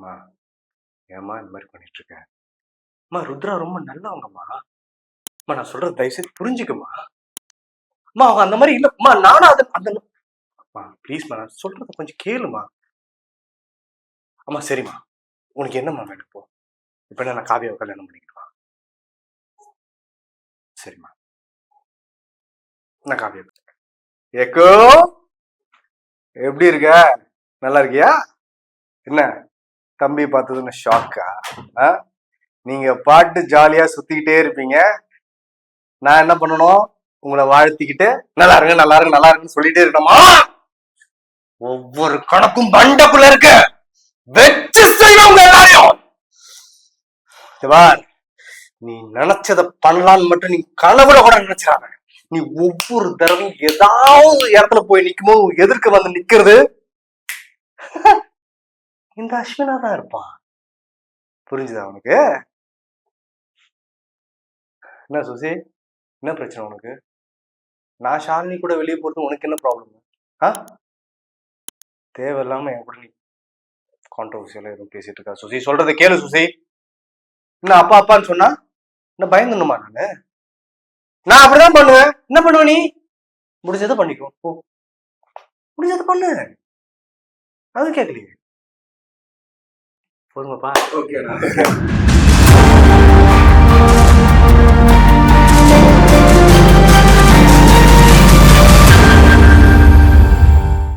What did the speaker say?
அம்மா ஏம்மா இந்த மாதிரி பண்ணிட்டு இருக்க? அம்மா ருத்ரா ரொம்ப நல்லவங்கம்மா. அம்மா நான் சொல்றது தயவுசெய்து புரிஞ்சுக்கம்மா. அம்மா அவங்க அந்த மாதிரி இல்லம்மா. நானும் அது அந்த அம்மா ப்ளீஸ்மா நான் சொல்றத கொஞ்சம் கேளுமா. அம்மா சரிம்மா, உனக்கு என்னம்மா வேணும் இப்போ? இப்போ என்ன நான் காவியாவை கல்யாணம் பண்ணிக்கணுமா? சரிம்மா, நான் காவியா ஏக்கோ எப்படி இருக்க? நல்லா இருக்கியா? என்ன தம்பி பார்த்ததுன்னு ஷாக்கா? நீங்க பாட்டு ஜாலியா சுத்திக்கிட்டே இருப்பீங்க, நான் என்ன பண்ணணும்? உங்களை வாழ்த்திக்கிட்டு நல்லா இருங்க நல்லா இருங்க நல்லா இருக்குன்னு சொல்லிட்டே இருக்கணுமா? ஒவ்வொரு கணக்கும் பண்டக்குள்ள இருக்கு, வெச்சு செய்யணும் எல்லாரையும். நீ நினைச்சத பண்ணலான்னு மட்டும் நீ கனவுல கூட நினைச்சிடாத. நீ ஒவ்வொரு தடவையும் ஏதாவது இடத்துல போய் நிக்கும்போது எதிர்க்க வந்து நிக்கிறது இந்த அஸ்வினா தான் இருப்பான். புரிஞ்சுதா உனக்கு? என்ன சுசி, என்ன பிரச்சனை உனக்கு? நான் ஷாலினி கூட வெளியே போறது உனக்கு என்ன ப்ராப்ளம்? தேவையில்லாம என் கூட நீ கான்ட்ரவர்சியெல்லாம் எதுவும் பேசிட்டு இருக்கா சுசி? சொல்றதை கேளு சுசி. என்ன அப்பா அப்பான்னு சொன்னா என்ன பயந்துணுமா? நான் அப்படிதான் பண்ணுவேன். என்ன பண்ணுவ நீ? முடிஞ்சதை பண்ணிக்கோ, முடிஞ்சதை பண்ணு, அது கேட்கலையே. போதுமாப்பா? ஓகே.